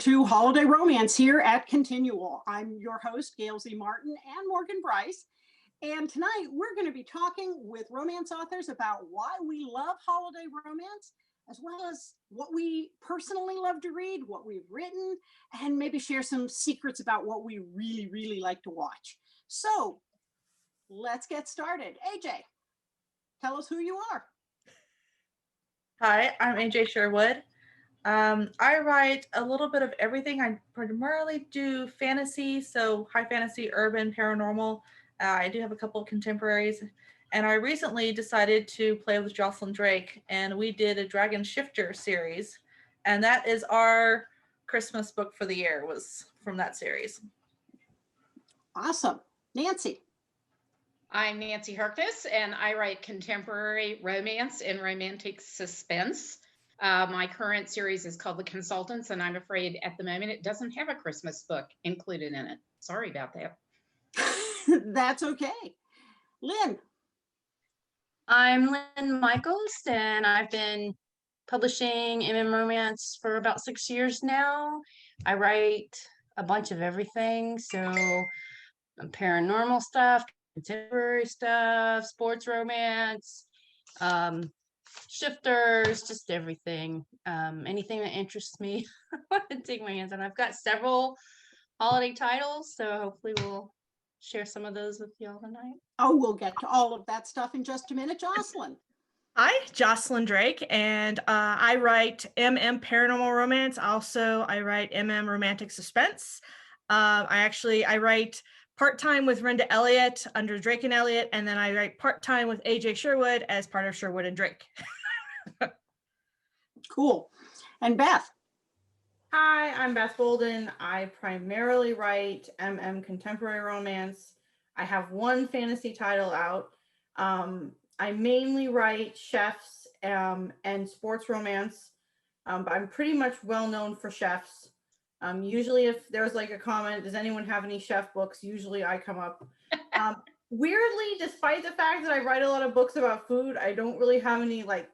to Holiday Romance here at Continual. I'm your host, Gail Z. Martin and Morgan Brice. And tonight we're going to be talking with romance authors about why we love holiday romance, as well as what we personally love to read, what we've written, and maybe share some secrets about what we really like to watch. So let's get started. AJ, tell us who you are. Hi, I'm AJ Sherwood. I write a little bit of everything. I primarily do fantasy, so high fantasy, urban, paranormal. I do have a couple of contemporaries. And I recently decided to play with Jocelynn Drake, and we did a Dragon Shifter series. And that is our Christmas book for the year, was from that series. Awesome. Nancy. I'm Nancy Herkness, and I write contemporary romance and romantic suspense. My current series is called The Consultants, and I'm afraid at the moment it doesn't have a Christmas book included in it. Sorry about that. That's okay. Lynn. I'm Lynn Michaels, and I've been publishing romance for about 6 years now. I write a bunch of everything, so paranormal stuff, contemporary stuff, sports romance, shifters, just everything. Anything that interests me, I want to take my hands on. I've got several holiday titles, so hopefully we'll share some of those with y'all tonight. Oh, we'll get to all of that stuff in just a minute. Jocelynn. Hi, Jocelynn Drake, and I write Paranormal Romance. Also, I write Romantic Suspense. I write part-time with Renda Elliott under Drake and Elliott, and then I write part-time with AJ Sherwood as part of Sherwood and Drake. Cool. And Beth. Hi, I'm Beth Bolden. I primarily write contemporary romance. I have one fantasy title out. I mainly write chefs and sports romance, but I'm pretty much well known for chefs. Usually if there's like a comment, does anyone have any chef books? Usually I come up. Weirdly, despite the fact that I write a lot of books about food, I don't really have any like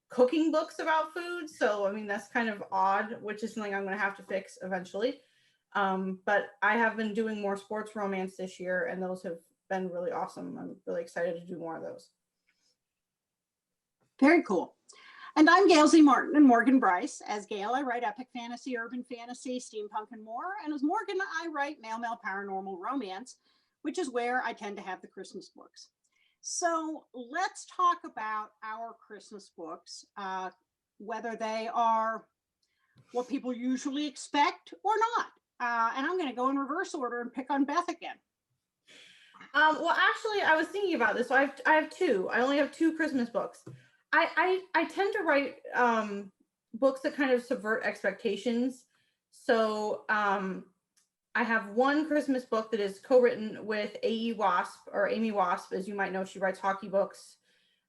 cooking books about food. So, I mean, that's kind of odd, which is something I'm going to have to fix eventually. But I have been doing more sports romance this year, and those have been really awesome. I'm really excited to do more of those. Very cool. And I'm Gail Z. Martin and Morgan Brice. As Gail, I write epic fantasy, urban fantasy, steampunk, and more. And as Morgan, I write male paranormal romance, which is where I tend to have the Christmas books. So let's talk about our Christmas books, whether they are what people usually expect or not. And I'm going to go in reverse order and pick on Beth again. Well, actually, I was thinking about this. So I have two. I only have two Christmas books. I tend to write books that kind of subvert expectations. So I have one Christmas book that is co-written with Amy Wasp. As you might know, she writes hockey books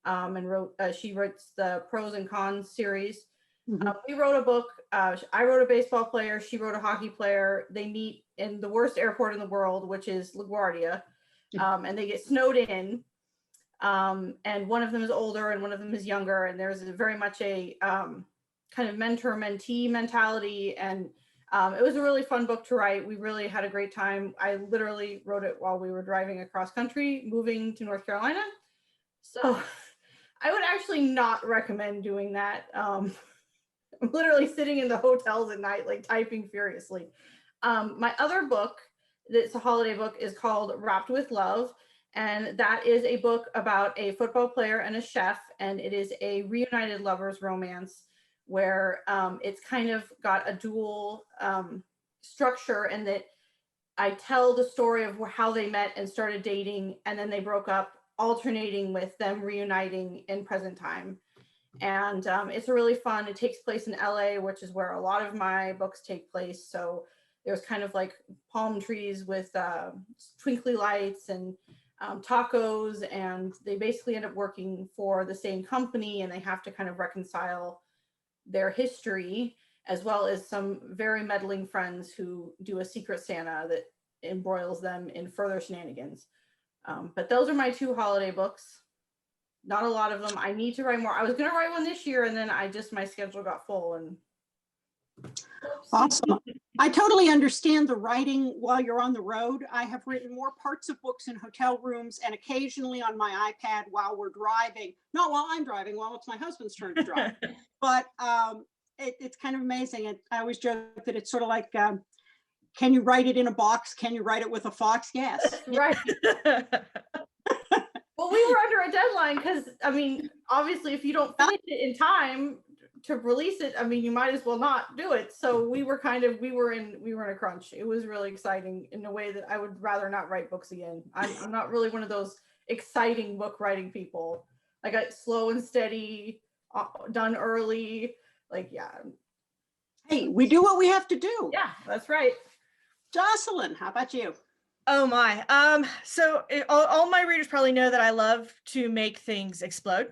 and she writes the pros and cons series. Mm-hmm. We wrote a book. I wrote a baseball player. She wrote a hockey player. They meet in the worst airport in the world, which is LaGuardia, and they get snowed in. And one of them is older and one of them is younger. And there's very much a kind of mentor-mentee mentality. And it was a really fun book to write. We really had a great time. I literally wrote it while we were driving across country, moving to North Carolina. So I would actually not recommend doing that. I'm literally sitting in the hotels at night, like typing furiously. My other book, that's a holiday book, is called Wrapped with Love. And that is a book about a football player and a chef. And it is a reunited lovers romance where it's kind of got a dual structure, in that I tell the story of how they met and started dating, and then they broke up, alternating with them reuniting in present time. And it's really fun. It takes place in LA, which is where a lot of my books take place. So there's kind of like palm trees with twinkly lights and tacos, and they basically end up working for the same company, and they have to kind of reconcile their history, as well as some very meddling friends who do a secret Santa that embroils them in further shenanigans. But those are my two holiday books. Not a lot of them. I need to write more. I was going to write one this year, and then my schedule got full, and Awesome. I totally understand the writing while you're on the road. I have written more parts of books in hotel rooms and occasionally on my iPad while we're driving. Not while I'm driving, while it's my husband's turn to drive. But it's kind of amazing. I always joke that it's sort of like, can you write it in a box? Can you write it with a fox? Yes. Right. Well, we were under a deadline because, I mean, obviously, if you don't finish it in time to release it, I mean, you might as well not do it. So we were in a crunch. It was really exciting in a way that I would rather not write books again. I'm not really one of those exciting book writing people. I got slow and steady, done early. Like, yeah. Hey, we do what we have to do. Yeah, that's right. Jocelynn, how about you? Oh my. All my readers probably know that I love to make things explode.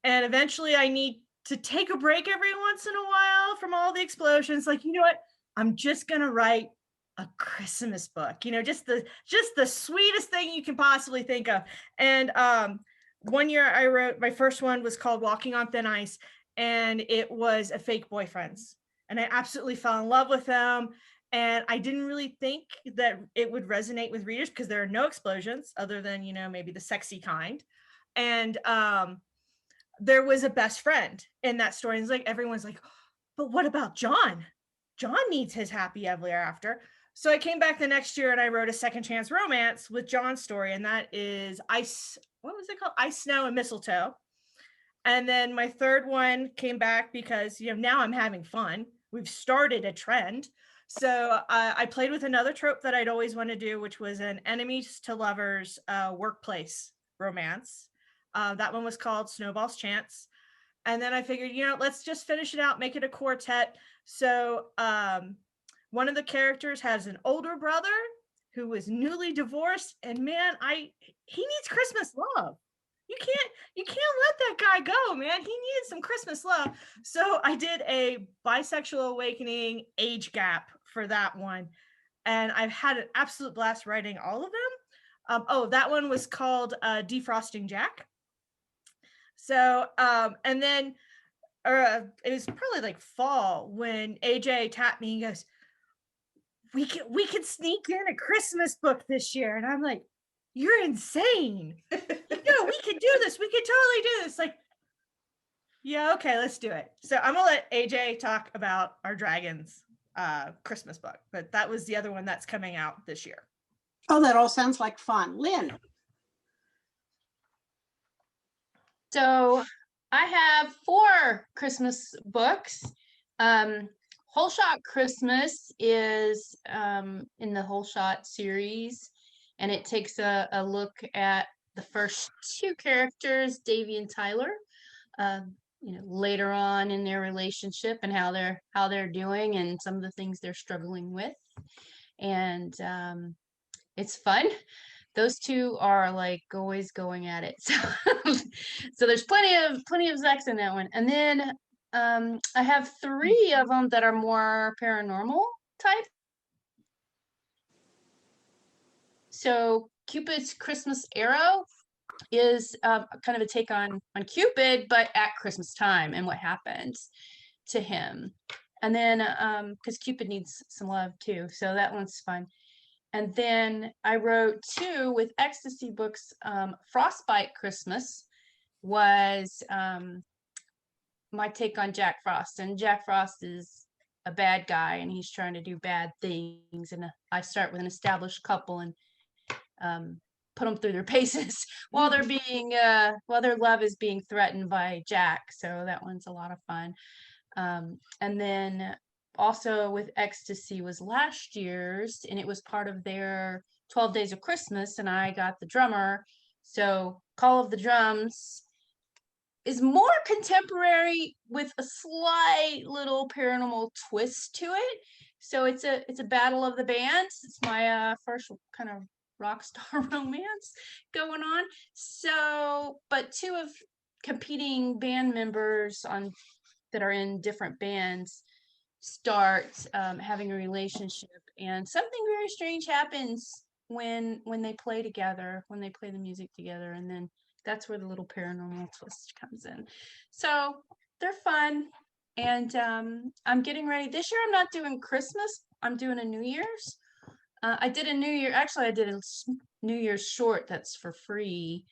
And eventually I need to take a break every once in a while from all the explosions. Like, you know what? I'm just going to write a Christmas book, just the sweetest thing you can possibly think of. And one year I wrote, my first one was called Walking on Thin Ice, and it was a fake boyfriends. And I absolutely fell in love with them. And I didn't really think that it would resonate with readers because there are no explosions other than, maybe the sexy kind. And there was a best friend in that story. And it's like, everyone's like, but what about John? John needs his happy ever after. So I came back the next year and I wrote a second chance romance with John's story. And that is what was it called? Ice, Snow, and Mistletoe. And then my third one came back because, now I'm having fun. We've started a trend. So I played with another trope that I'd always want to do, which was an enemies to lovers workplace romance. That one was called Snowball's Chance. And then I figured, let's just finish it out, make it a quartet. So one of the characters has an older brother who was newly divorced. And man, he needs Christmas love. You can't let that guy go, man. He needed some Christmas love. So I did a bisexual awakening age gap for that one. And I've had an absolute blast writing all of them. That one was called Defrosting Jack. So, and then it was probably like fall when AJ tapped me and goes, we can sneak in a Christmas book this year. And I'm like, you're insane. No, we can do this. We can totally do this. Like, yeah, okay, let's do it. So I'm gonna let AJ talk about our dragons Christmas book, but that was the other one that's coming out this year. Oh, that all sounds like fun. Lynn. So I have 4 Christmas books. Whole Shot Christmas is in the Whole Shot series, and it takes a look at the first 2 characters, Davy and Tyler, later on in their relationship and how they're doing and some of the things they're struggling with. And it's fun. Those 2 are like always going at it. So there's plenty of sex in that one. And then I have 3 of them that are more paranormal type. So Cupid's Christmas Arrow is kind of a take on Cupid, but at Christmas time and what happens to him. And then because Cupid needs some love too, so that one's fun. And then I wrote 2 with ecstasy books. Frostbite Christmas was my take on Jack Frost, and Jack Frost is a bad guy and he's trying to do bad things, and I start with an established couple and put them through their paces while their love is being threatened by Jack. So that one's a lot of fun. And then also with Ecstasy was last year's, and it was part of their 12 Days of Christmas, and I got the drummer. So Call of the Drums is more contemporary with a slight little paranormal twist to it. So it's a battle of the bands. It's my first kind of rock star romance going on. So, but 2 of competing band members that are in different bands start having a relationship, and something very strange happens when they play together, when they play the music together, and then that's where the little paranormal twist comes in. So they're fun. And I'm getting ready. This year I'm not doing Christmas. I'm doing a New Year's. I did a I did a New Year's short that's for free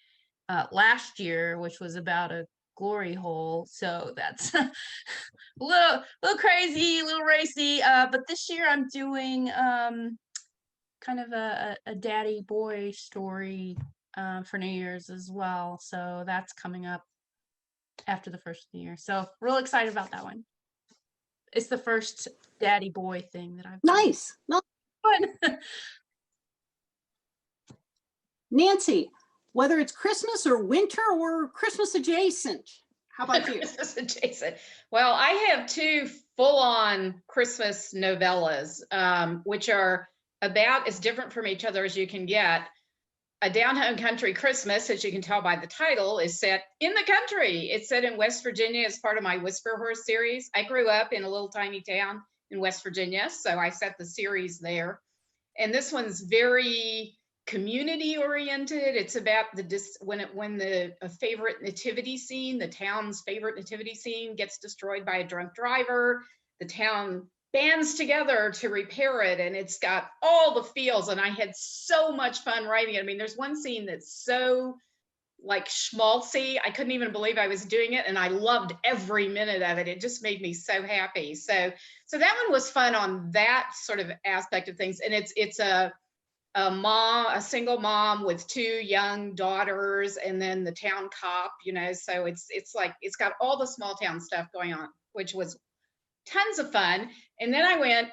last year, which was about a glory hole. So that's a little crazy, a little racy. But this year I'm doing kind of a daddy boy story for New Year's as well. So that's coming up after the first of the year. So real excited about that one. It's the first daddy boy thing that I've done. Nice. Fun. Nancy, whether it's Christmas or winter or Christmas adjacent, how about you? Christmas adjacent. Well, I have two full-on Christmas novellas, which are about as different from each other as you can get. A Down Home Country Christmas, as you can tell by the title, is set in the country. It's set in West Virginia as part of my Whisper Horse series. I grew up in a little tiny town in West Virginia, so I set the series there. And this one's very community oriented. It's about when the favorite nativity scene, the town's favorite nativity scene, gets destroyed by a drunk driver. The town bands together to repair it, and it's got all the feels, and I had so much fun writing it. I mean, there's one scene that's so like schmaltzy, I couldn't even believe I was doing it, and I loved every minute of it. It just made me so happy. So that one was fun on that sort of aspect of things. And it's a single mom with two young daughters, and then the town cop, so it's like it's got all the small town stuff going on, which was tons of fun. And then I went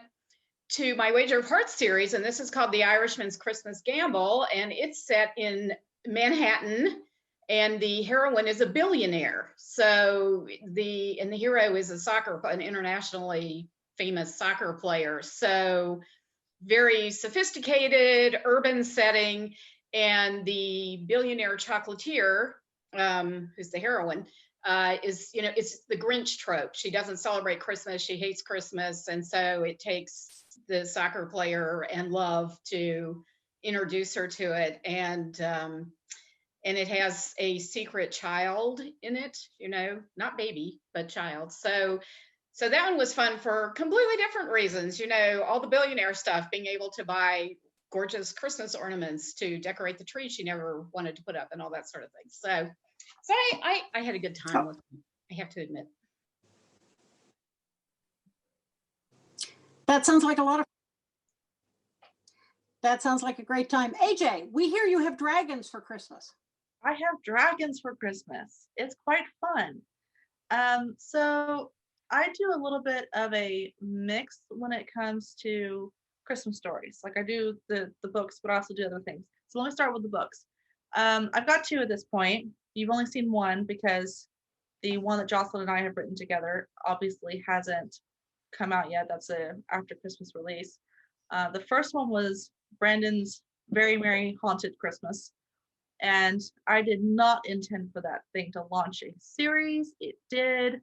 to my Wager of Hearts series, and this is called The Irishman's Christmas Gamble, and it's set in Manhattan, and the heroine is a billionaire. So the hero is an internationally famous soccer player. So very sophisticated urban setting, and the billionaire chocolatier, who's the heroine, it's the Grinch trope. She doesn't celebrate Christmas. She hates Christmas. And so it takes the soccer player and love to introduce her to it. And it has a secret child in it, not baby, but child. So that one was fun for completely different reasons. All the billionaire stuff, being able to buy gorgeous Christmas ornaments to decorate the tree she never wanted to put up, and all that sort of thing. So I had a good time with them, I have to admit. That sounds like that sounds like a great time. AJ, we hear you have dragons for Christmas. I have dragons for Christmas. It's quite fun. So I do a little bit of a mix when it comes to Christmas stories. Like I do the books, but I also do other things. So let me start with the books. I've got two at this point. You've only seen one because the one that Jocelynn and I have written together obviously hasn't come out yet. That's a after Christmas release. The first one was Brandon's Very Merry Haunted Christmas. And I did not intend for that thing to launch a series. It did.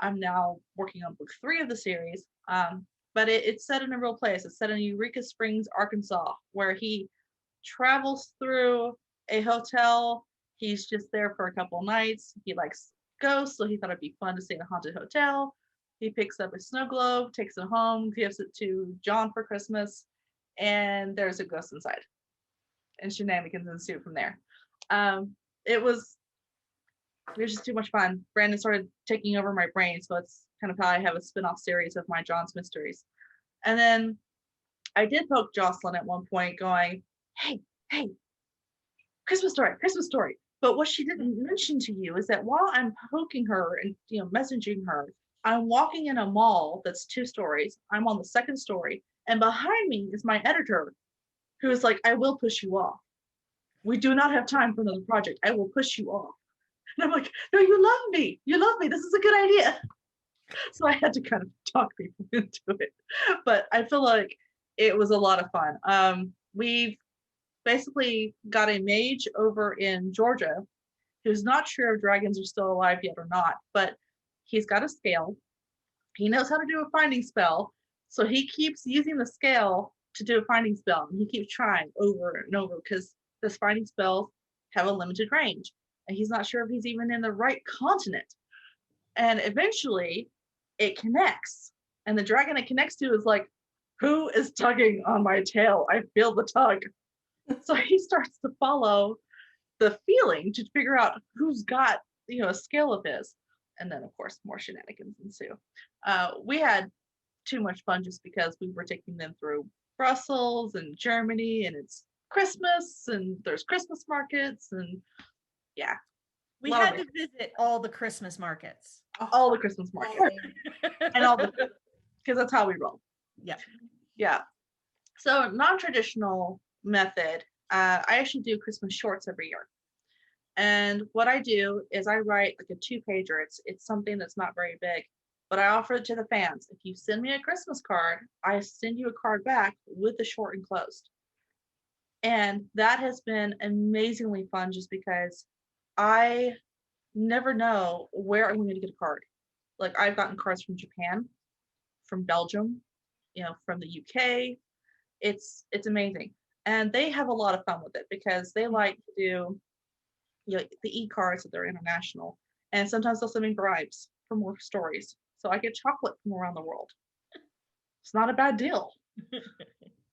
I'm now working on book 3 of the series. But it's set in a real place. It's set in Eureka Springs, Arkansas, where he travels through a hotel. He's just there for a couple nights. He likes ghosts, so he thought it'd be fun to stay in a haunted hotel. He picks up a snow globe, takes it home, gives it to John for Christmas, and there's a ghost inside. And shenanigans ensue from there. It was just too much fun. Brandon started taking over my brain, so it's kind of how I have a spin-off series of my John's mysteries. And then I did poke Jocelynn at one point going, hey, Christmas story. But what she didn't mention to you is that while I'm poking her and messaging her, I'm walking in a mall that's 2 stories. I'm on the 2nd story, and behind me is my editor, who is like, I will push you off. We do not have time for another project. I will push you off. And I'm like, no, you love me. This is a good idea. So I had to kind of talk people into it. But I feel like it was a lot of fun. We've basically got a mage over in Georgia who's not sure if dragons are still alive yet or not, but he's got a scale. He knows how to do a finding spell. So he keeps using the scale to do a finding spell. And he keeps trying over and over because this finding spell have a limited range. And he's not sure if he's even in the right continent. And eventually it connects. And the dragon it connects to is like, who is tugging on my tail? I feel the tug. So he starts to follow the feeling to figure out who's got, a scale of his. And then, of course, more shenanigans ensue. We had too much fun just because we were taking them through Brussels and Germany, and it's Christmas, and there's Christmas markets, and yeah. We had to visit all the Christmas markets. All the Christmas markets. And all the, because that's how we roll. Yeah. Yeah. So non-traditional method, I actually do Christmas shorts every year. And what I do is I write like a 2-pager. It's something that's not very big, but I offer it to the fans. If you send me a Christmas card, I send you a card back with the short enclosed. And that has been amazingly fun just because I never know where I'm going to get a card. Like I've gotten cards from Japan, from Belgium, from the UK. It's amazing. And they have a lot of fun with it because they like to do the e-cards that they're international. And sometimes they'll send me bribes for more stories. So I get chocolate from around the world. It's not a bad deal.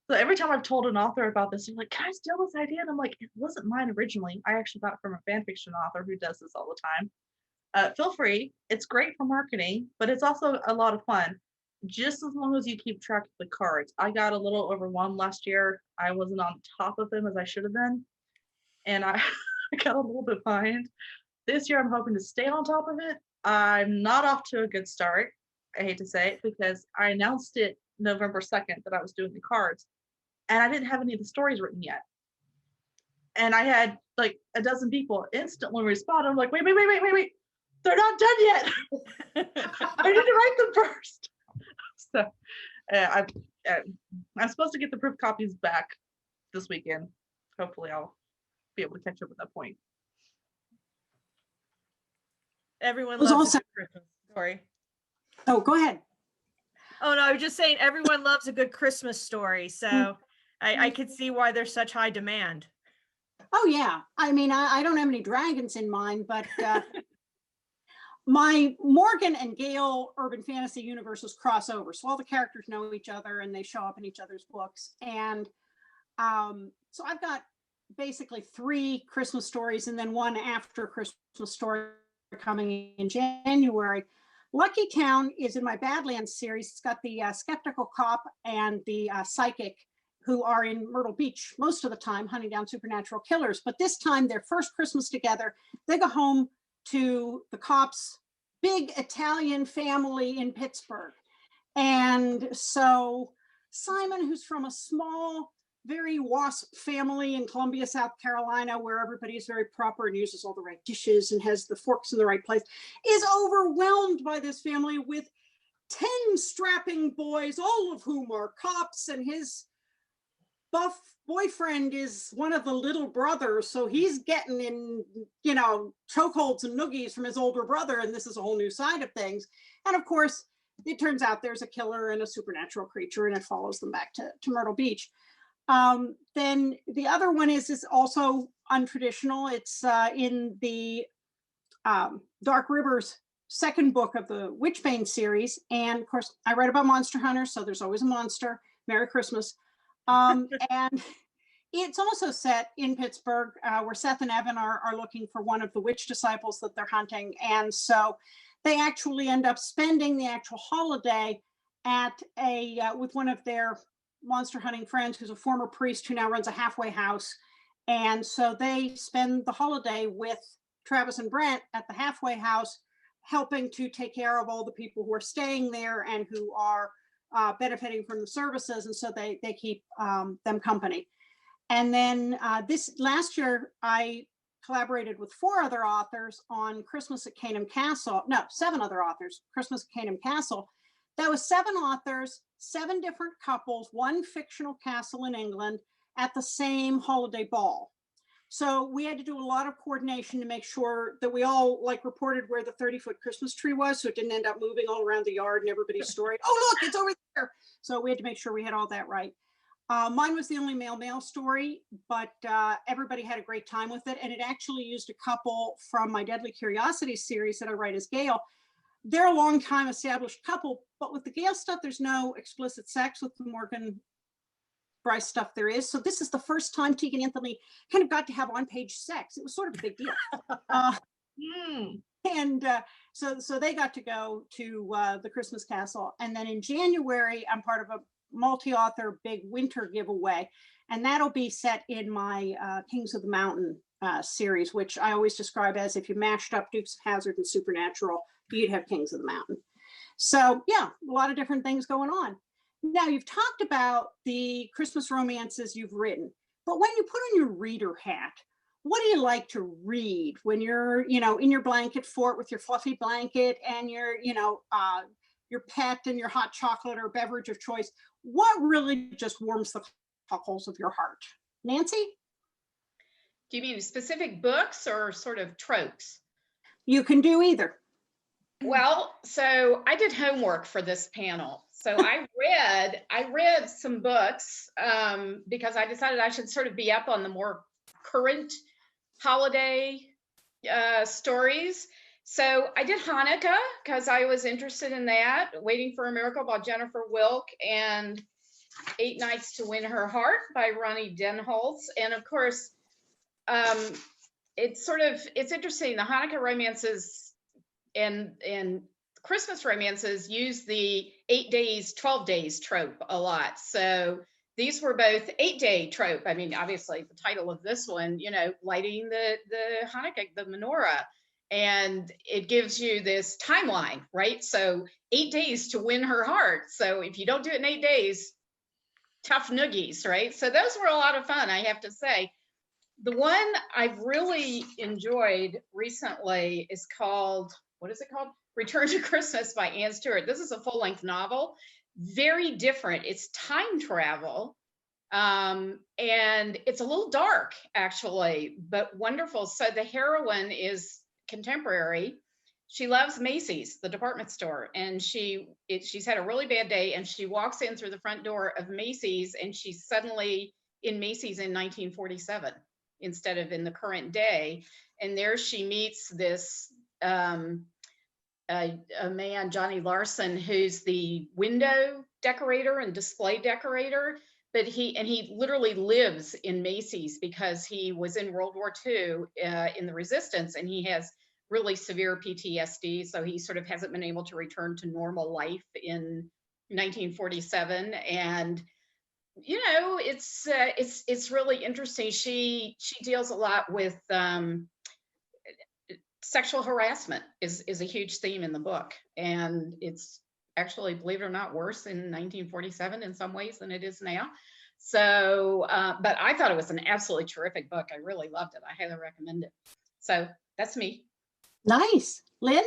So every time I've told an author about this, they're like, can I steal this idea? And I'm like, it wasn't mine originally. I actually got it from a fan fiction author who does this all the time. Feel free. It's great for marketing, but it's also a lot of fun. Just as long as you keep track of the cards. I got a little overwhelmed last year. I wasn't on top of them as I should have been. And I got a little bit behind. This year, I'm hoping to stay on top of it. I'm not off to a good start. I hate to say it because I announced it November 2nd that I was doing the cards. And I didn't have any of the stories written yet. And I had like a dozen people instantly respond. I'm like, wait. They're not done yet. I need to write them first. So I'm supposed to get the proof copies back this weekend. Hopefully I'll be able to catch up at that point. Everyone Was loves also- a good Christmas story. Oh, go ahead. Oh no, I was just saying everyone loves a good Christmas story. So I could see why there's such high demand. Oh yeah. I mean, I don't have any dragons in mind, but my Morgan and Gale urban fantasy universes cross over. So all the characters know each other and they show up in each other's books. And so I've got basically 3 Christmas stories and then one after Christmas story coming in January. Lucky Town is in my Badlands series. It's got the skeptical cop and the psychic who are in Myrtle Beach most of the time hunting down supernatural killers. But this time, their first Christmas together, they go home to the cop's big Italian family in Pittsburgh. And so Simon, who's from a small, very WASP family in Columbia, South Carolina, where everybody is very proper and uses all the right dishes and has the forks in the right place, is overwhelmed by this family with 10 strapping boys, all of whom are cops, and his buff boyfriend is one of the little brothers, so he's getting in, chokeholds and noogies from his older brother, and this is a whole new side of things. And of course, it turns out there's a killer and a supernatural creature, and it follows them back to Myrtle Beach. Then the other one is also untraditional. It's in the Dark Rivers second book of the Witchbane series, and of course, I write about monster hunters, so there's always a monster. Merry Christmas. And it's also set in Pittsburgh, where Seth and Evan are looking for one of the witch disciples that they're hunting. And so they actually end up spending the actual holiday at with one of their monster hunting friends, who's a former priest who now runs a halfway house. And so they spend the holiday with Travis and Brent at the halfway house, helping to take care of all the people who are staying there and who are benefiting from the services, and so they keep them company. And then this last year, I collaborated with 4 other authors on Christmas at Caneham Castle. No, 7 other authors, Christmas at Caneham Castle. That was 7 authors, 7 different couples, 1 fictional castle in England at the same holiday ball. So we had to do a lot of coordination to make sure that we all reported where the 30-foot Christmas tree was, so it didn't end up moving all around the yard and everybody's story. Oh, look, it's over there. So we had to make sure we had all that right. Mine was the only male story, but everybody had a great time with it. And it actually used a couple from my Deadly Curiosities series that I write as Gale. they're a long time established couple, but with the Gale stuff, there's no explicit sex. With the Morgan Brice stuff there is. So this is the first time Tegan Anthony kind of got to have on-page sex. It was sort of a big deal. And so they got to go to the Christmas Castle. And then in January, I'm part of a multi-author big winter giveaway. And that'll be set in my Kings of the Mountain series, which I always describe as if you mashed up Dukes of Hazzard and Supernatural, you'd have Kings of the Mountain. So yeah, a lot of different things going on. Now, you've talked about the Christmas romances you've written, but when you put on your reader hat, what do you like to read when you're, in your blanket fort with your fluffy blanket and your pet and your hot chocolate or beverage of choice? What really just warms the cockles of your heart? Nancy? Do you mean specific books or sort of tropes? You can do either. Well, so I did homework for this panel. So I read some books because I decided I should sort of be up on the more current holiday stories. So I did Hanukkah because I was interested in that. Waiting for a Miracle by Jennifer Wilk, and 8 Nights to Win Her Heart by Ronnie Denholtz. And of course, it's interesting. The Hanukkah romances and Christmas romances use the 8 days, 12 days trope a lot. So these were both 8-day trope. I mean, obviously the title of this one, lighting the Hanukkah, the menorah, and it gives you this timeline, right? So 8 days to win her heart. So if you don't do it in 8 days, tough noogies, right? So those were a lot of fun, I have to say. The one I've really enjoyed recently is called, what is it called? Return to Christmas by Anne Stewart. This is a full-length novel, very different. It's time travel, and it's a little dark, actually, but wonderful. So the heroine is contemporary. She loves Macy's, the department store, and she's had a really bad day, and she walks in through the front door of Macy's, and she's suddenly in Macy's in 1947 instead of in the current day. And there she meets this a man, Johnny Larson, who's the window decorator and display decorator, but he literally lives in Macy's because he was in World War II in the Resistance, and he has really severe PTSD, so he sort of hasn't been able to return to normal life in 1947. And it's really interesting. She deals a lot with sexual harassment is a huge theme in the book, and it's actually, believe it or not, worse in 1947 in some ways than it is now. So, but I thought it was an absolutely terrific book. I really loved it. I highly recommend it. So that's me. Nice. Lynn?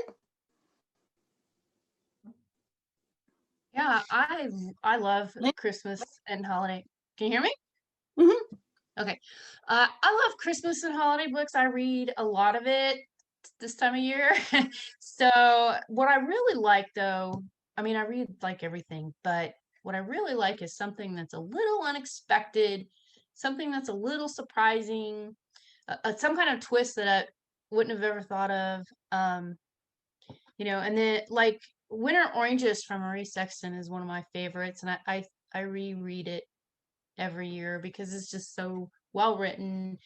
Yeah, I love Christmas and holiday. Can you hear me? Mm-hmm. Okay. I love Christmas and holiday books. I read a lot of it this time of year. So what I really like, though, I mean, I read like everything, but what I really like is something that's a little unexpected, something that's a little surprising, some kind of twist that I wouldn't have ever thought of. And then like Winter Oranges from Marie Sexton is one of my favorites, and I reread it every year because it's just so well written.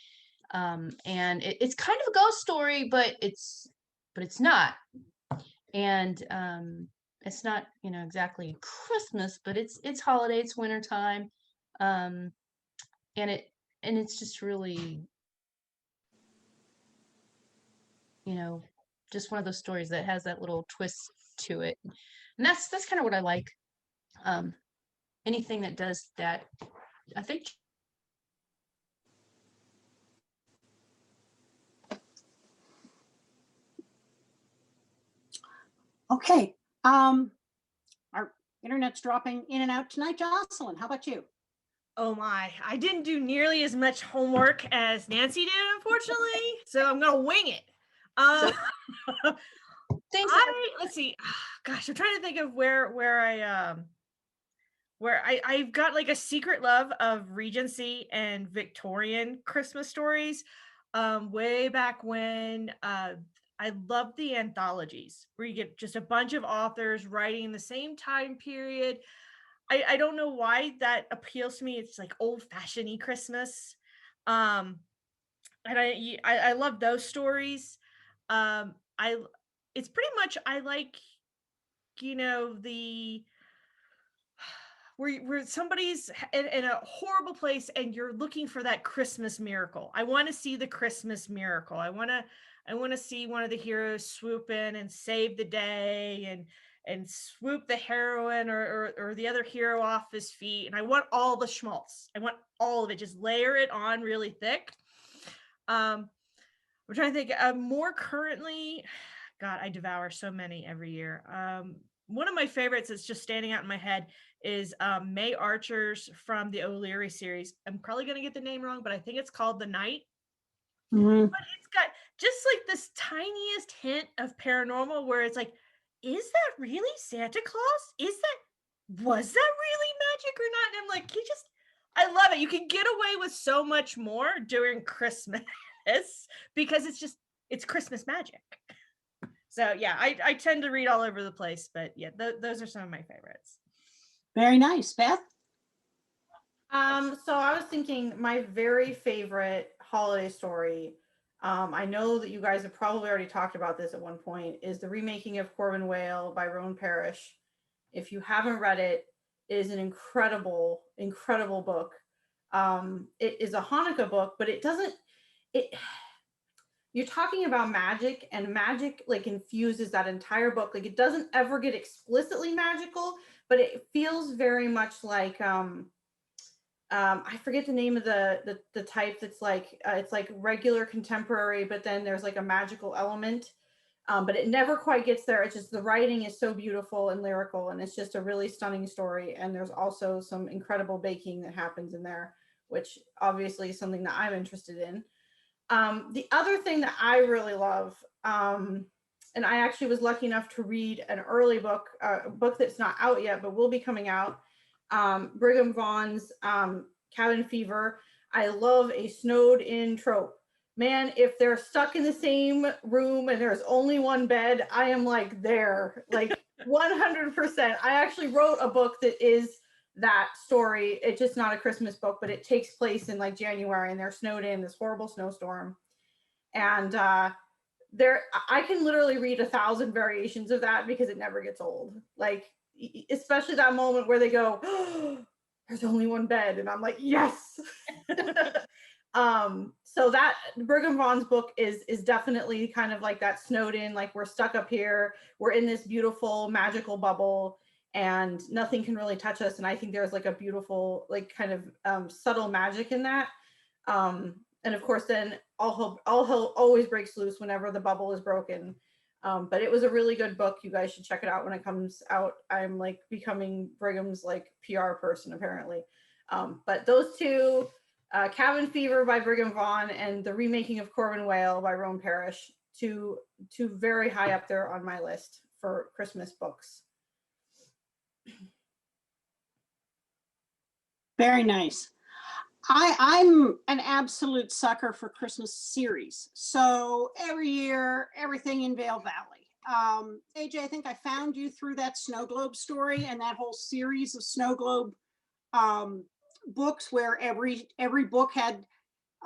And it's kind of a ghost story, but it's not. And it's not, exactly Christmas, but it's holiday, it's winter time. And it's just really, just one of those stories that has that little twist to it. And that's kind of what I like. Anything that does that, I think. Okay. Our internet's dropping in and out tonight. Jocelynn, how about you? Oh my, I didn't do nearly as much homework as Nancy did, unfortunately. So I'm gonna wing it. Let's see. Gosh, I'm trying to think of where I've got like a secret love of Regency and Victorian Christmas stories. Way back when I love the anthologies where you get just a bunch of authors writing in the same time period. I don't know why that appeals to me. It's like old-fashioned Christmas. And I love those stories. I it's pretty much I like, the where somebody's in a horrible place and you're looking for that Christmas miracle. I want to see the Christmas miracle. I want to see one of the heroes swoop in and save the day and swoop the heroine or the other hero off his feet. And I want all the schmaltz. I want all of it. Just layer it on really thick. I'm trying to think more currently. God, I devour so many every year. One of my favorites that's just standing out in my head is May Archer's from the O'Leary series. I'm probably going to get the name wrong, but I think it's called The Night. Mhm. But it's got just like this tiniest hint of paranormal where it's like, is that really Santa Claus? Was that really magic or not? And I'm like, I love it. You can get away with so much more during Christmas because it's Christmas magic. So yeah, I tend to read all over the place, but yeah, those are some of my favorites. Very nice. Beth? So I was thinking my very favorite holiday story, I know that you guys have probably already talked about this at one point, is the remaking of Corbin Whale by Rowan Parrish. If you haven't read it, it is an incredible, incredible book. It is a Hanukkah book, but you're talking about magic, and magic like infuses that entire book. Like it doesn't ever get explicitly magical, but it feels very much like I forget the name of the type that's like it's like regular contemporary, but then there's like a magical element. But it never quite gets there. It's just the writing is so beautiful and lyrical, and it's just a really stunning story. And there's also some incredible baking that happens in there, which obviously is something that I'm interested in. The other thing that I really love, and I actually was lucky enough to read an early book, a book that's not out yet, but will be coming out, Brigham Vaughan's Cabin Fever. I love a snowed in trope. Man, if they're stuck in the same room and there's only one bed, I am like there, like 100%. I actually wrote a book that is that story. It's just not a Christmas book, but it takes place in like January and they're snowed in this horrible snowstorm. And there, I can literally read 1,000 variations of that because it never gets old. Like, especially that moment where they go, oh, there's only one bed. And I'm like, yes. So that Brigham Vaughan's book is definitely kind of like that snowed in, like we're stuck up here, we're in this beautiful magical bubble and nothing can really touch us. And I think there's like a beautiful, like kind of subtle magic in that. And of course, then all hell always breaks loose whenever the bubble is broken. But it was a really good book. You guys should check it out when it comes out. I'm like becoming Brigham's like PR person apparently. But those two, Cabin Fever by Brigham Vaughan and the remaking of Corbin Whale by Rowan Parrish, two very high up there on my list for Christmas books. Very nice. I'm an absolute sucker for Christmas series. So every year, everything in Vale Valley. AJ, I think I found you through that Snow Globe story and that whole series of Snow Globe books where every book had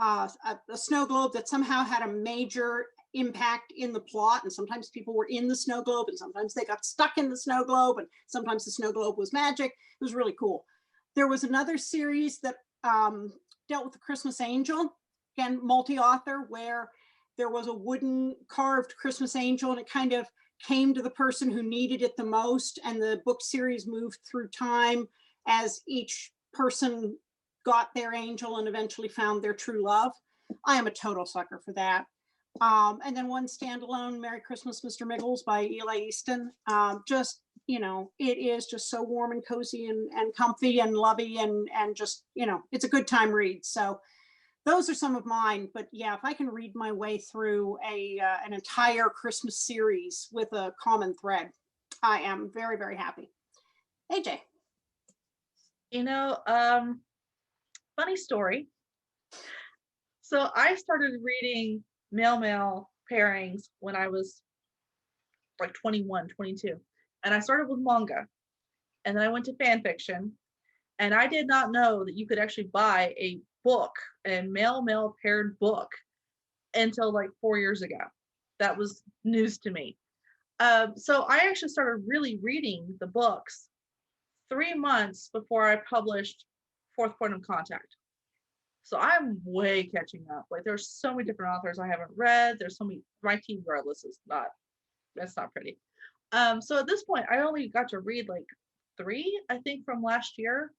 a snow globe that somehow had a major impact in the plot, and sometimes people were in the snow globe and sometimes they got stuck in the snow globe and sometimes the snow globe was magic. It was really cool. There was another series that dealt with the Christmas angel, again multi-author, where there was a wooden carved Christmas angel and it kind of came to the person who needed it the most, and the book series moved through time as each person got their angel and eventually found their true love. I am a total sucker for that. And then one standalone, Merry Christmas, Mr. Miggles by Eli Easton. Just, it is just so warm and cozy and comfy and lovey and just, it's a good time read. So those are some of mine. But yeah, if I can read my way through an entire Christmas series with a common thread, I am very, very happy. AJ. Funny story. So I started reading Mail pairings when I was like 21, 22. And I started with manga. And then I went to fan fiction. And I did not know that you could actually buy a book, a male paired book, until like 4 years ago. That was news to me. So I actually started really reading the books 3 months before I published Fourth Point of Contact. So I'm way catching up. Like there's so many different authors I haven't read. There's so many, my TBR list is not, that's not pretty. So at this point, I only got to read like 3, I think, from last year.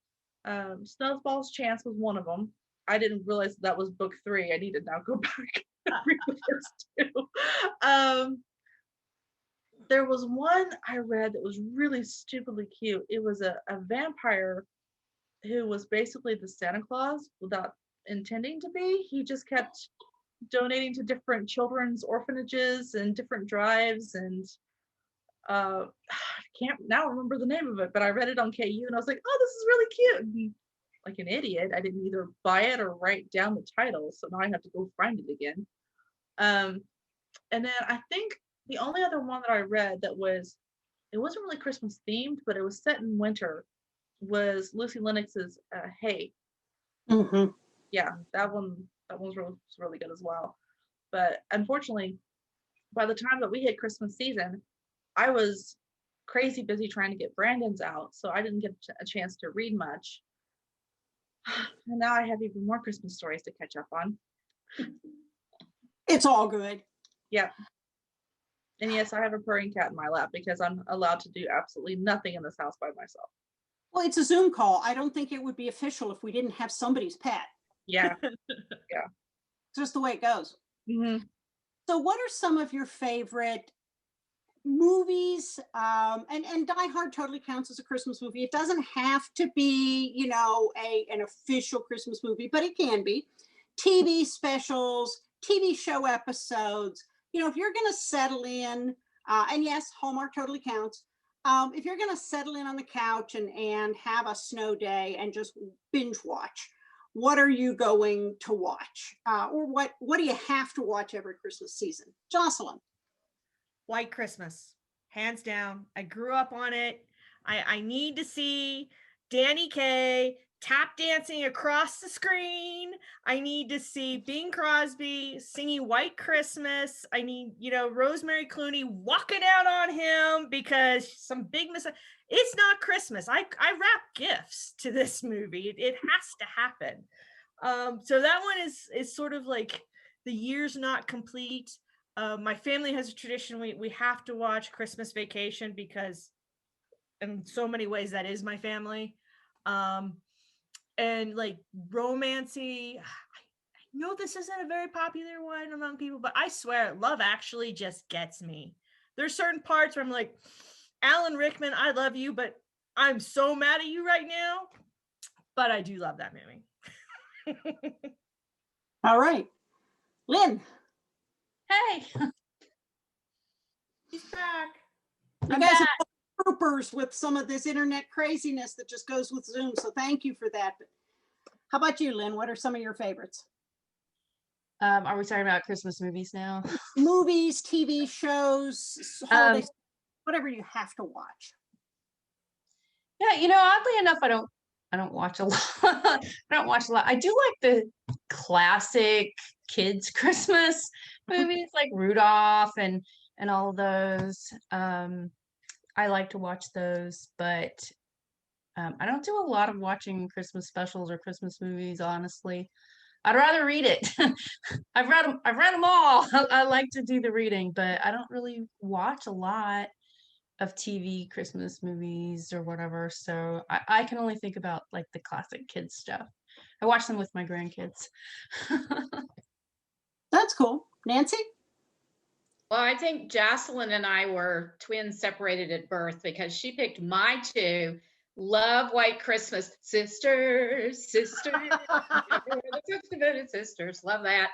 Snowball's Chance was one of them. I didn't realize that was book 3. I need to now go back and read the first 2. There was one I read that was really stupidly cute. It was a vampire who was basically the Santa Claus without intending to be. He just kept donating to different children's orphanages and different drives, and I can't now remember the name of it, but I read it on KU and I was like, oh, this is really cute. And like an idiot, I didn't either buy it or write down the title, so now I have to go find it again. And then I think the only other one that I read that it wasn't really Christmas themed, but it was set in winter, was Lucy Lennox's Hay. Mm-hmm. Yeah, that was really good as well. But unfortunately, by the time that we hit Christmas season, I was crazy busy trying to get Brandon's out, so I didn't get a chance to read much. And now I have even more Christmas stories to catch up on. It's all good. Yeah. And yes, I have a purring cat in my lap because I'm allowed to do absolutely nothing in this house by myself. Well, it's a Zoom call. I don't think it would be official if we didn't have somebody's pet. Yeah. It's just the way it goes. Mm-hmm. So what are some of your favorite movies? And Die Hard totally counts as a Christmas movie. It doesn't have to be, an official Christmas movie, but it can be. TV specials, TV show episodes. If you're going to settle in, and yes, Hallmark totally counts. If you're going to settle in on the couch and have a snow day and just binge watch, what are you going to watch? Or what do you have to watch every Christmas season? Jocelynn. White Christmas, hands down. I grew up on it. I need to see Danny Kaye tap dancing across the screen. I need to see Bing Crosby singing White Christmas. I need, Rosemary Clooney walking out on him because some big it's not Christmas. I wrap gifts to this movie. It has to happen. So that one is sort of like the year's not complete. My family has a tradition. We have to watch Christmas Vacation because in so many ways that is my family. And like romancy, I know this isn't a very popular one among people, but I swear Love Actually just gets me. There's certain parts where I'm like, Alan Rickman, I love you, but I'm so mad at you right now. But I do love that movie. All right. Lynn. Hey, He's back. You guys are troopers with some of this internet craziness that just goes with Zoom. So thank you for that. But how about you, Lynn? What are some of your favorites? are we talking about Christmas movies now? Movies, TV shows, holidays, whatever you have to watch. Yeah, oddly enough, I don't watch a lot. I don't watch a lot. I do like the classic kids Christmas movies like Rudolph and all of those. I like to watch those, but I don't do a lot of watching Christmas specials or Christmas movies, honestly. I'd rather read it. I've read them all. I like to do the reading, but I don't really watch a lot of TV Christmas movies or whatever. So I can only think about like the classic kids stuff. I watch them with my grandkids. That's cool. Nancy? Well, I think Jocelynn and I were twins separated at birth because she picked my 2. Love White Christmas. Sisters. Sisters. Love that.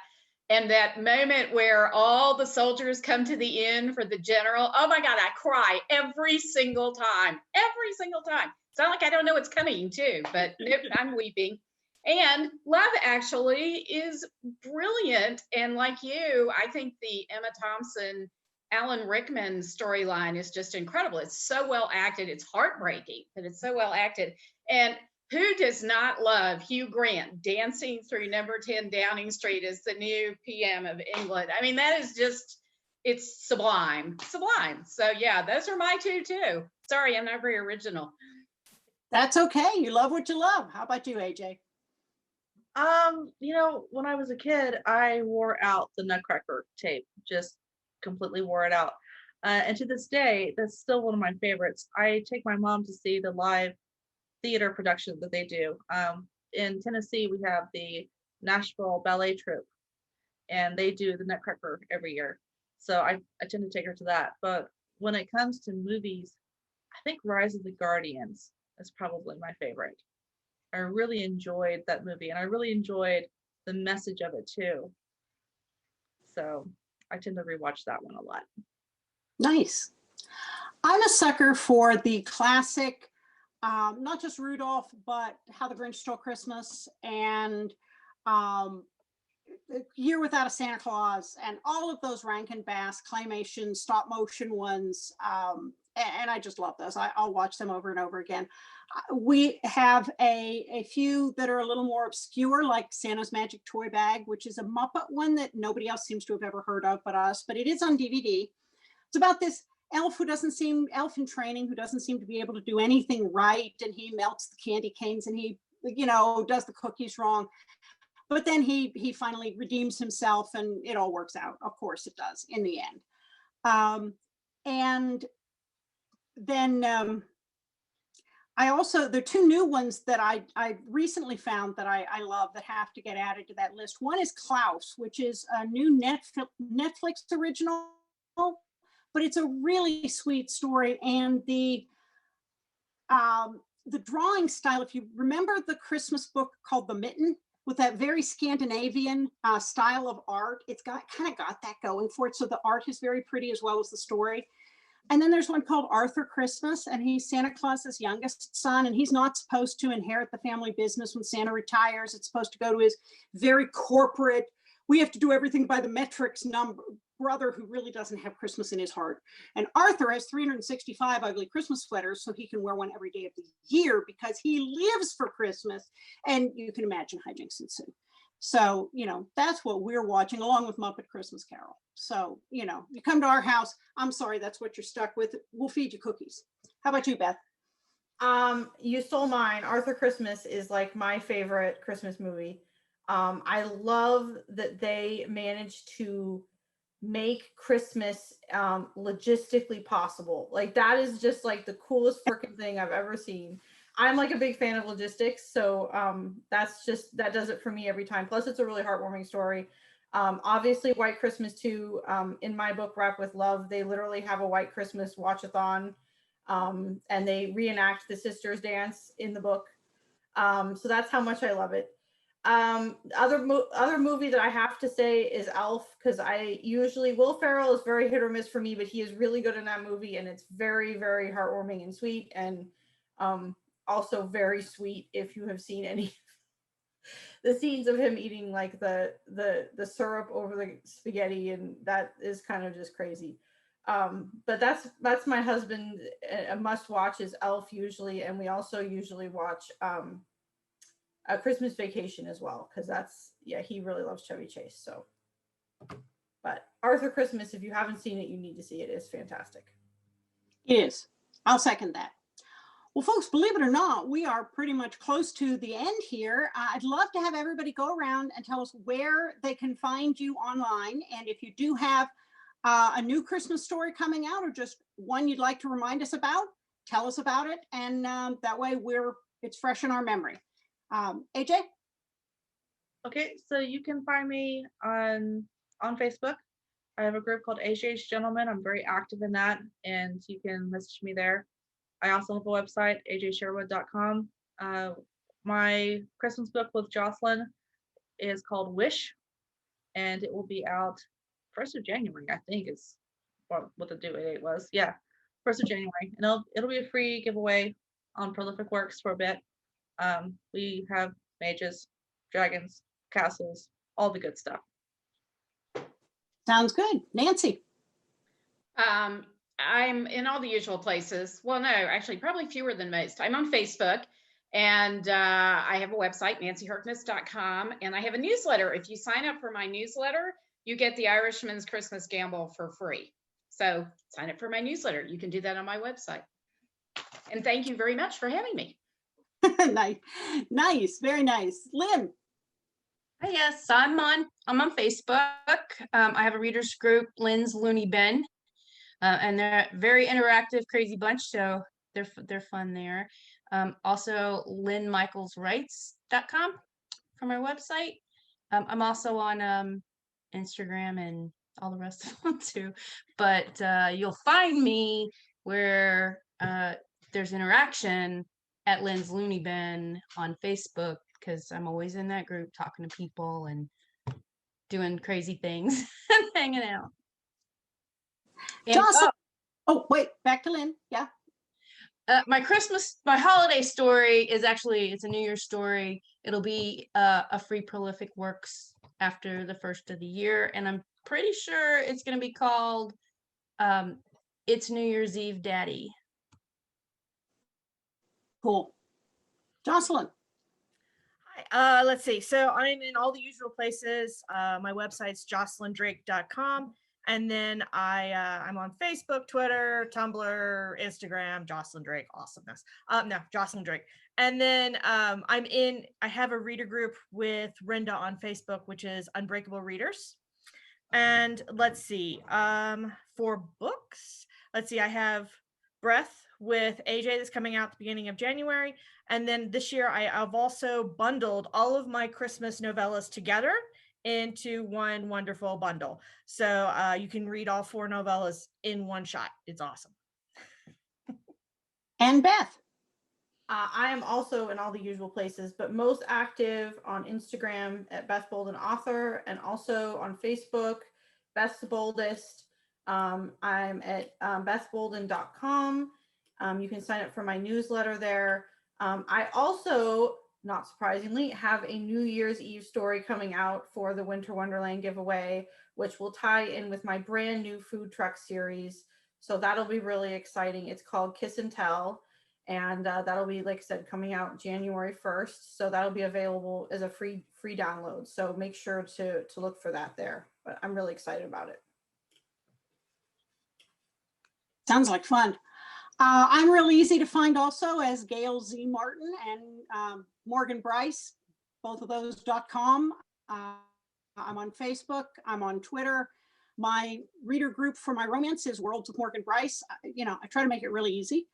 And that moment where all the soldiers come to the inn for the general. Oh my God, I cry every single time. Every single time. It's not like I don't know what's coming too, but nope, I'm weeping. And Love Actually is brilliant. And like you, I think the Emma Thompson, Alan Rickman storyline is just incredible. It's so well acted. It's heartbreaking, but it's so well acted. And who does not love Hugh Grant dancing through number 10 Downing Street as the new PM of England? I mean, that is just, it's sublime, sublime. So yeah, those are my two too. Sorry, I'm not very original. That's okay. You love what you love. How about you, AJ? When I was a kid, I wore out the Nutcracker tape, just completely wore it out. And to this day, that's still one of my favorites. I take my mom to see the live theater production that they do. In Tennessee, we have the Nashville Ballet Troupe, and they do the Nutcracker every year. So I tend to take her to that. But when it comes to movies, I think Rise of the Guardians is probably my favorite. I really enjoyed that movie, and I really enjoyed the message of it too. So I tend to rewatch that one a lot. Nice. I'm a sucker for the classic, not just Rudolph, but How the Grinch Stole Christmas and Year Without a Santa Claus and all of those Rankin Bass claymation stop motion ones. And I just love those. I'll watch them over and over again. We have a few that are a little more obscure, like Santa's Magic Toy Bag, which is a Muppet one that nobody else seems to have ever heard of but us, but it is on DVD. It's about this elf in training, who doesn't seem to be able to do anything right. And he melts the candy canes and he, does the cookies wrong. But then he finally redeems himself and it all works out. Of course it does in the end. And then I also, there are two new ones that I recently found that I love that have to get added to that list. One is Klaus, which is a new Netflix original, but it's a really sweet story. And the drawing style, if you remember the Christmas book called The Mitten, with that very Scandinavian style of art, it's kind of got that going for it. So the art is very pretty as well as the story. And then there's one called Arthur Christmas, and he's Santa Claus's youngest son, and he's not supposed to inherit the family business when Santa retires. It's supposed to go to his very corporate, we have to do everything by the metrics brother who really doesn't have Christmas in his heart. And Arthur has 365 ugly Christmas sweaters, so he can wear one every day of the year because he lives for Christmas. And you can imagine hijinks ensue. So, that's what we're watching along with Muppet Christmas Carol. So, you come to our house, I'm sorry, that's what you're stuck with. We'll feed you cookies. How about you, Beth? You stole mine. Arthur Christmas is like my favorite Christmas movie. I love that they managed to make Christmas logistically possible. Like that is just like the coolest freaking thing I've ever seen. I'm like a big fan of logistics, so that does it for me every time. Plus it's a really heartwarming story. Obviously White Christmas too, in my book Wrap with Love, they literally have a White Christmas watch-a-thon, and they reenact the sisters dance in the book. So that's how much I love it. Other movie that I have to say is Elf, because Will Ferrell is very hit or miss for me, but he is really good in that movie, and it's very, very heartwarming and sweet, and also very sweet if you have seen any the scenes of him eating like the syrup over the spaghetti, and that is kind of just crazy. But that's my husband. A must watch is Elf usually, and we also usually watch A Christmas Vacation as well, because he really loves Chevy Chase. So, but Arthur Christmas, if you haven't seen it, you need to see it. It's fantastic. It is. I'll second that. Well, folks, believe it or not, we are pretty much close to the end here. I'd love to have everybody go around and tell us where they can find you online. And if you do have a new Christmas story coming out or just one you'd like to remind us about, tell us about it. And that way it's fresh in our memory. AJ? Okay, so you can find me on Facebook. I have a group called AJ's Gentlemen. I'm very active in that, and you can message me there. I also have a website, ajsherwood.com. My Christmas book with Jocelynn is called Wish, and it will be out 1st of January, I think is what the due date was. Yeah, 1st of January. And it'll be a free giveaway on Prolific Works for a bit. We have mages, dragons, castles, all the good stuff. Sounds good. Nancy. I'm in all the usual places. Well, no, actually, probably fewer than most. I'm on Facebook, and I have a website, nancyherkness.com, and I have a newsletter. If you sign up for my newsletter, you get the Irishman's Christmas Gamble for free. So sign up for my newsletter. You can do that on my website. And thank you very much for having me. Nice. Nice. Very nice. Lynn. Hi, yes, I'm on Facebook. I have a readers group, Lynn's Looney Bin, and they're a very interactive, crazy bunch. So they're fun there. Also, LynnMichaelsWrites.com for my website. I'm also on Instagram and all the rest of them too. But you'll find me where there's interaction at Lynn's Looney Bin on Facebook, because I'm always in that group talking to people and doing crazy things and hanging out. And, Jocelynn. Oh, wait, back to Lynn. Yeah. my holiday story is actually, it's a New Year's story. It'll be a free prolific works after the first of the year. And I'm pretty sure it's going to be called It's New Year's Eve, Daddy. Cool. Jocelynn. Hi, let's see. So I'm in all the usual places. My website's jocelyndrake.com. And then I'm on Facebook, Twitter, Tumblr, Instagram, Jocelynn Drake, awesomeness. No, Jocelynn Drake. And then I have a reader group with Renda on Facebook, which is Unbreakable Readers. And let's see, for books, let's see, I have Breath with AJ that's coming out at the beginning of January. And then this year I've also bundled all of my Christmas novellas together into one wonderful bundle. So you can read all 4 novellas in one shot. It's awesome. And Beth. I am also in all the usual places, but most active on Instagram at Beth Bolden Author, and also on Facebook, Beth's Boldest. I'm at bethbolden.com. You can sign up for my newsletter there. I also, not surprisingly, have a New Year's Eve story coming out for the Winter Wonderland giveaway, which will tie in with my brand new food truck series. So that'll be really exciting. It's called Kiss and Tell. And that'll be, like I said, coming out January 1st. So that'll be available as a free download. So make sure to look for that there. But I'm really excited about it. Sounds like fun. I'm real easy to find also as Gail Z. Martin and Morgan Brice, both of those.com. I'm on Facebook. I'm on Twitter. My reader group for my romance is Worlds with Morgan Brice. I try to make it really easy.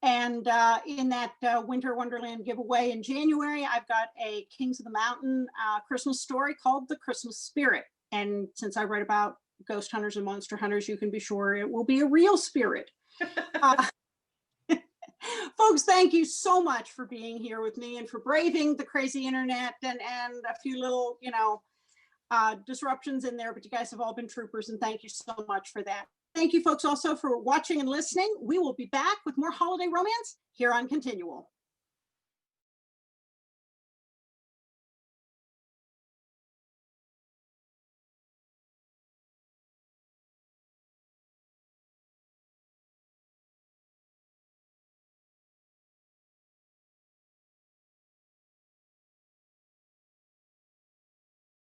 And in that Winter Wonderland giveaway in January, I've got a Kings of the Mountain Christmas story called The Christmas Spirit. And since I write about ghost hunters and monster hunters, you can be sure it will be a real spirit. Folks, thank you so much for being here with me and for braving the crazy internet and a few little, disruptions in there, but you guys have all been troopers, and thank you so much for that. Thank you folks also for watching and listening. We will be back with more holiday romance here on Continual.